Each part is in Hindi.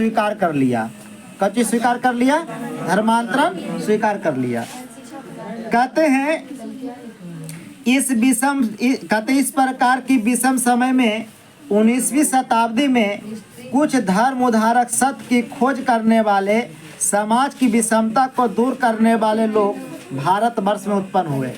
स्वीकार कर लिया। कब चीज स्वीकार कर लिया? धर्मांतरण स्वीकार कर लिया। कहते हैं इस प्रकार की विषम समय में 19वीं शताब्दी में कुछ धर्म उद्धारक सत्य की खोज करने वाले, समाज की विषमता को दूर करने वाले लोग भारतवर्ष में उत्पन्न हुए।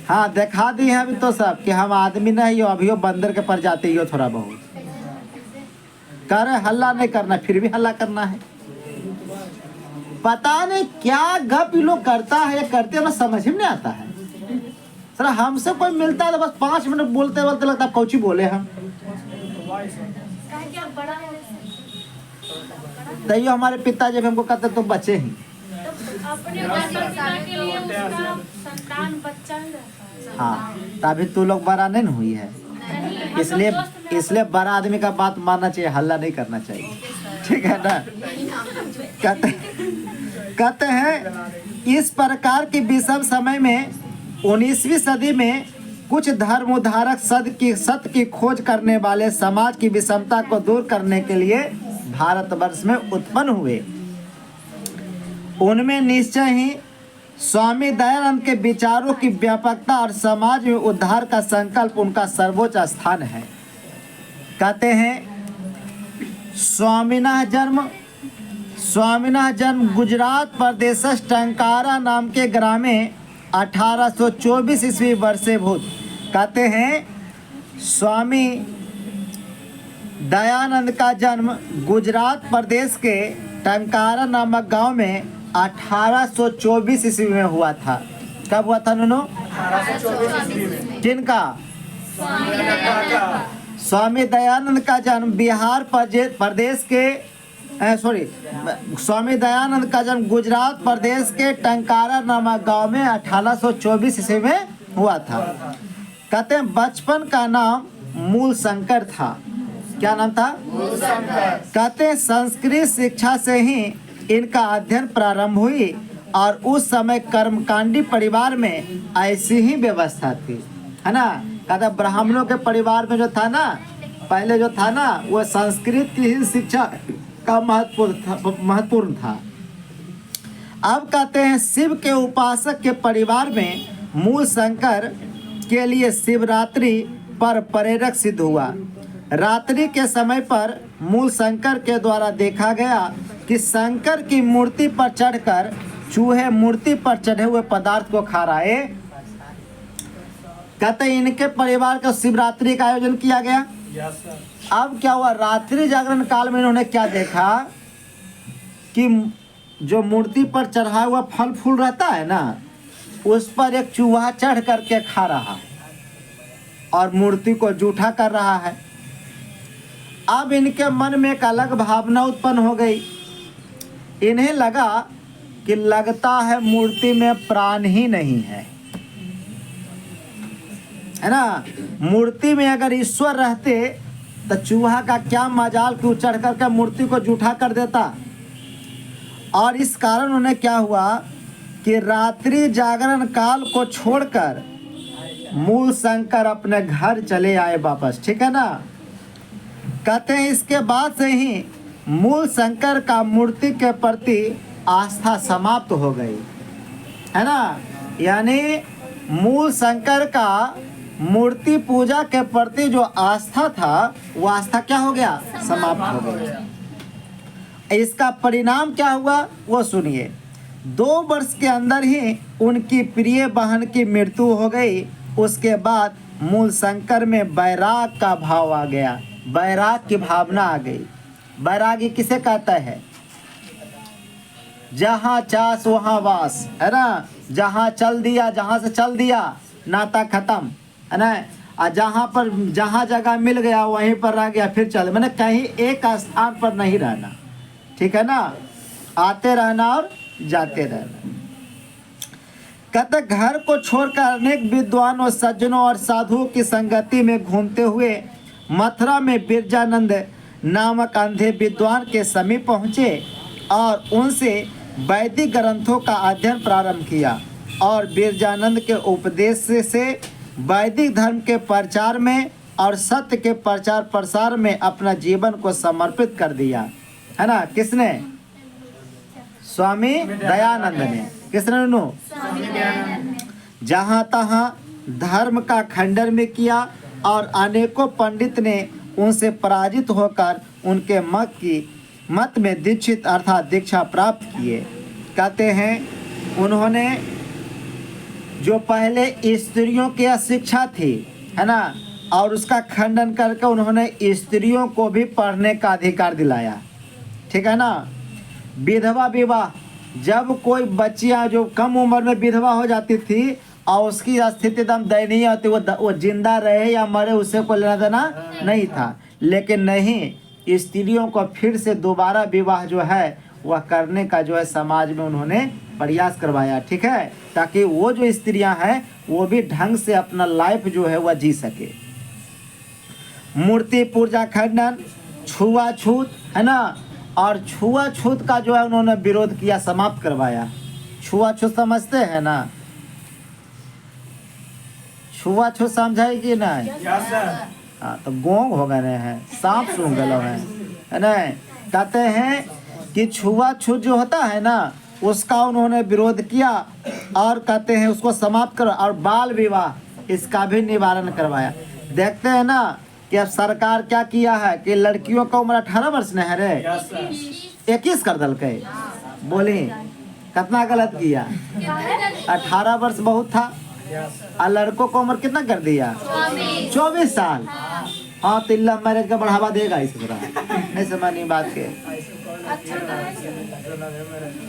हाँ, दिखा दी है अभी तो सब कि हम आदमी नहीं हो, अभी हो बंदर के प्रजाति हो, थोड़ा बहुत कह रहे हल्ला नहीं करना, फिर भी हल्ला करना है। पता नहीं क्या गप लोग करता है, करते हैं, समझ में नहीं आता है। सर हमसे कोई मिलता है तो बस 5 मिनट बोलते बोलते लगता है कौची बोले हम। तैयो हमारे पिताजी हमको कहते तुम बच्चे ही। हाँ, तभी तू लोग बड़ा नहीं हुई है, इसलिए बड़ा आदमी का बात मानना चाहिए, हल्ला नहीं करना चाहिए, ठीक है ना। कहते हैं इस प्रकार की विषम समय में 19वीं सदी में कुछ धर्म उद्धारक सत्य की खोज करने वाले समाज की विषमता को दूर करने के लिए भारतवर्ष में उत्पन्न हुए। उनमें निश्चय ही स्वामी दयानंद के विचारों की व्यापकता और समाज में उद्धार का संकल्प उनका सर्वोच्च स्थान है। कहते हैं स्वामिनः जन्म गुजरात प्रदेश टंकारा नाम के ग्राम में 1824 ईस्वी वर्षे भूत। कहते हैं स्वामी दयानंद का जन्म गुजरात प्रदेश के टंकारा नामक गांव में 1824 ईस्वी में हुआ था। कब हुआ था नूनू? 1824 ईस्वी में। किनका? स्वामी दयानंद का जन्म बिहार प्रदेश के स्वामी दयानंद का जन्म गुजरात प्रदेश के टंकारा नामक गांव में 1824 ईस्वी में हुआ था। कहते हैं बचपन का नाम मूल शंकर था। क्या नाम था? मूल शंकर। कहते हैं संस्कृत शिक्षा से ही इनका अध्ययन प्रारंभ हुई और उस समय कर्मकांडी परिवार में ऐसी ही व्यवस्था थी, है ना। कहते ब्राह्मणों के परिवार में जो था ना, पहले जो था ना, वो संस्कृत की ही शिक्षा का महत्वपूर्ण था। अब कहते हैं शिव के उपासक के परिवार में मूल शंकर के लिए शिवरात्रि पर प्रेरक सिद्ध हुआ। रात्रि के समय पर मूल शंकर के द्वारा देखा गया कि शंकर की मूर्ति पर चढ़कर चूहे मूर्ति पर चढ़े हुए पदार्थ को खा रहे। कहते इनके परिवार का शिवरात्रि का आयोजन किया गया। अब क्या हुआ, रात्रि जागरण काल में इन्होंने क्या देखा कि जो मूर्ति पर चढ़ाया हुआ फल फूल रहता है ना, उस पर एक चूहा चढ़ करके खा रहा है और मूर्ति को जूठा कर रहा है। अब इनके मन में एक अलग भावना उत्पन्न हो गई। इन्हें लगा कि लगता है मूर्ति में प्राण ही नहीं है ना। मूर्ति में अगर ईश्वर रहते तो चूहा का क्या मजाल कि चढ़ करके मूर्ति को जूठा कर देता। और इस कारण उन्हें क्या हुआ कि रात्रि जागरण काल को छोड़कर मूल शंकर अपने घर चले आए वापस, ठीक है ना। कहते हैं इसके बाद से ही मूल शंकर का मूर्ति के प्रति आस्था समाप्त हो गई, है ना। यानी मूल शंकर का मूर्ति पूजा के प्रति जो आस्था था, वो आस्था क्या हो गया? समाप्त हो गया। इसका परिणाम क्या हुआ वो सुनिए। 2 वर्ष के अंदर ही उनकी प्रिय बहन की मृत्यु हो गई। उसके बाद मूल शंकर में वैराग का भाव आ गया, वैराग की भावना आ गई। वैरागी किसे कहता है? जहाँ चास वहाँ वास, है ना। जहाँ चल दिया, जहाँ से चल दिया नाता खत्म, है ना। और जहाँ जगह मिल गया वहीं पर रह गया, फिर चल, मैंने कहीं एक स्थान पर नहीं रहना, ठीक है ना। आते रहना और जाते रहना। कहते घर को छोड़कर अनेक विद्वान और सज्जनों और साधुओं की संगति में घूमते हुए मथुरा में बिरजानंद नामक अंधे विद्वान के समीप पहुँचे और उनसे वैदिक ग्रंथों का अध्ययन प्रारंभ किया और बिरजानंद के उपदेश से वैदिक धर्म के प्रचार में और सत्य के प्रचार प्रसार में अपना जीवन को समर्पित कर दिया। है ना, किसने? स्वामी दयानंद ने। किसने? नु जहाँ तहाँ धर्म का खंडन भी किया और अनेकों पंडित ने उनसे पराजित होकर उनके मत में दीक्षित अर्थात दीक्षा प्राप्त किए। कहते हैं उन्होंने जो पहले स्त्रियों की शिक्षा थी, है ना, और उसका खंडन करके उन्होंने स्त्रियों को भी पढ़ने का अधिकार दिलाया। ठीक है ना। विधवा विवाह, जब कोई बच्चियां जो कम उम्र में विधवा हो जाती थी और उसकी स्थिति एकदम दयनीय होती, वो जिंदा रहे या मरे उससे कोई लेना देना नहीं था। लेकिन नहीं, स्त्रियों को फिर से दोबारा विवाह जो है वह करने का जो है समाज में उन्होंने प्रयास करवाया। ठीक है, ताकि वो जो स्त्रियां हैं वो भी ढंग से अपना लाइफ जो है वह जी सके। मूर्ति पूजा खंडन, छुआछूत, है ना, और छुआछूत का जो है उन्होंने विरोध किया, समाप्त करवाया। छुआछूत समझते हैं ना? छुआछूत समझाई कि नहीं? हाँ, तो गोंग हो गए हैं, सांप सूंघ गए है ना। कहते हैं कि छुआछूत जो होता है ना उसका उन्होंने विरोध किया और कहते हैं उसको समाप्त करो, और बाल विवाह इसका भी निवारण करवाया। देखते हैं ना कि अब सरकार क्या किया है कि लड़कियों का उम्र 18 वर्ष नहीं है रे, 21 कर दल के। बोली कितना गलत किया? 18 वर्ष बहुत था, और लड़कों को उम्र कितना कर दिया? 24 साल। हाँ, तो लव मैरिज का बढ़ावा देगा इस तरह, नहीं समझनी बात के।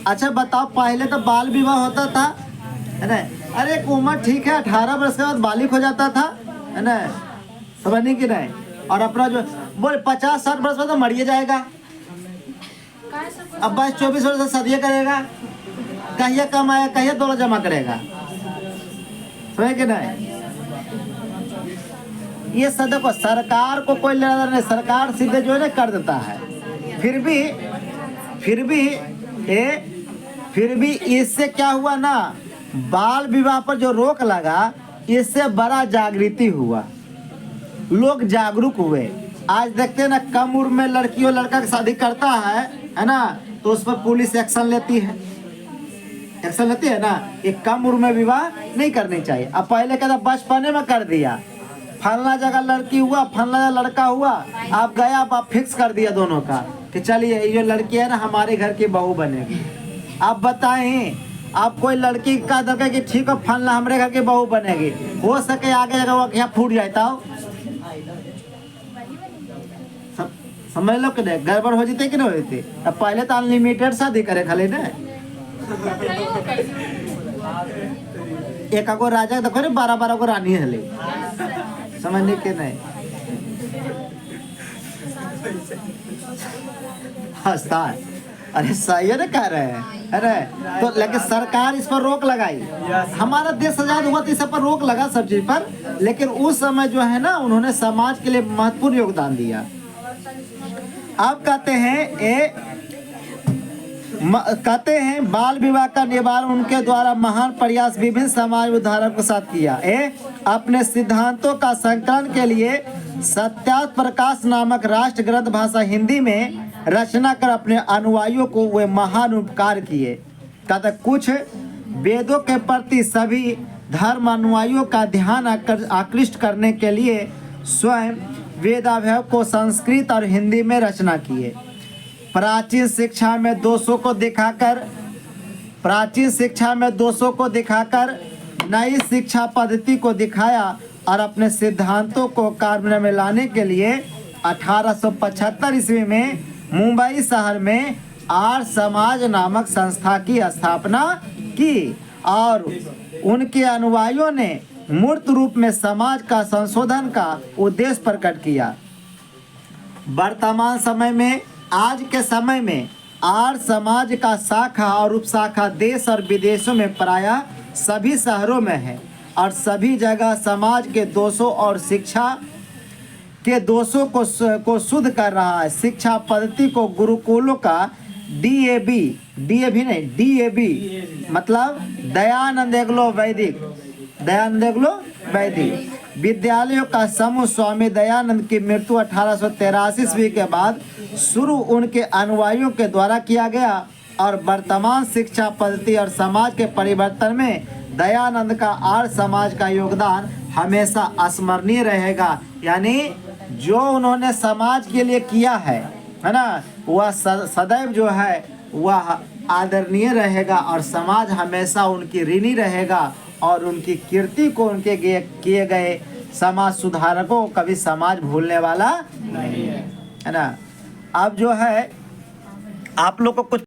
अच्छा बताओ, पहले तो बाल विवाह होता था, है ना। अरे एक उम्र ठीक है, 18 वर्ष के बाद बालिक हो जाता था, है ना, समझनी कि नहीं। और अपना जो बोले 50-60 वर्ष में तो मरिए जाएगा। अब बस 24 वर्ष से शादी करेगा, कहिए कमाया, कहिए दोनों जमा करेगा, समझे कि नहीं। ये सब देखो, सरकार को कोई लेना नहीं, सरकार सीधे जो है ना कर देता है। फिर भी इससे क्या हुआ ना, बाल विवाह पर जो रोक लगा, इससे बड़ा जागृति हुआ, लोग जागरूक हुए। आज देखते हैं ना, कम उम्र में लड़की और लड़का की शादी करता है ना, तो उस पर पुलिस एक्शन लेती है ना। एक कम उम्र में विवाह नहीं करनी चाहिए। अब पहले कहता बचपने में कर दिया, फलना जगह लड़की हुआ, फलना जगह लड़का हुआ, आप गए, आप फिक्स कर दिया दोनों का कि चलिए ये जो लड़की है ना हमारे घर की बहू बनेगी। आप बताएं, आप कोई लड़की का देखे कि ठीक है फलना हमारे घर की बहू बनेगी, हो सके आगे जगह वो यहाँ फूट जाता हो, समझ लो कि नहीं, गड़बड़ हो जाते कि नहीं होती। अब पहले तो अनलिमिटेड शादी करे खाली ना, एक को राजा देखो रे, 12 को रानी हले, समझने के नहीं। हंसता है, अरे सही है ना कह रहे हैं, अरे तो लेकिन सरकार इस पर रोक लगाई। हमारा देश आजाद हुआ तो इस पर रोक लगा सब चीज पर, लेकिन उस समय जो है ना उन्होंने समाज के लिए महत्वपूर्ण योगदान दिया। अब कहते हैं बाल विवाह का निवारण उनके द्वारा महान प्रयास विभिन्न समाज उद्धारक के साथ किया। अपने सिद्धांतों का संकलन के लिए सत्यार्थ प्रकाश नामक राष्ट्र ग्रंथ भाषा हिंदी में रचना कर अपने अनुयायियों को वे महान उपकार किए। कहते कुछ वेदों के प्रति सभी धर्म अनुयायियों का ध्यान आकृष्ट करने के लिए स्वयं वेदाभ्यास को संस्कृत और हिंदी में रचना किए। प्राचीन शिक्षा में दोषों को दिखाकर नई शिक्षा पद्धति को दिखाया और अपने सिद्धांतों को कार्य में लाने के लिए 1875 ईस्वी में मुंबई शहर में आर्य समाज नामक संस्था की स्थापना की और उनके अनुयायियों ने मूर्त रूप में समाज का संशोधन का उद्देश्य प्रकट किया। वर्तमान समय में, आज के समय में आर्य समाज का शाखा और उपशाखा देश और विदेशों में प्रायः सभी शहरों में है और सभी जगह समाज के दोषों और शिक्षा के दोषों को शुद्ध कर रहा है। शिक्षा पद्धति को गुरुकुलों का DAB मतलब दयानंद एग्लो वैदिक विद्यालयों का समूह स्वामी दयानंद की मृत्यु 1883 ईस्वी के बाद शुरू उनके अनुयायियों के द्वारा किया गया और वर्तमान शिक्षा पद्धति और समाज के परिवर्तन में दयानंद का आर्य समाज का योगदान हमेशा स्मरणीय रहेगा। यानी जो उन्होंने समाज के लिए किया है ना, वह सदैव जो है वह आदरणीय रहेगा और समाज हमेशा उनकी ऋणी रहेगा और उनकी कीर्ति को, उनके किए गए समाज सुधारकों को कभी समाज भूलने वाला नहीं है ना। अब जो है आप लोग को कुछ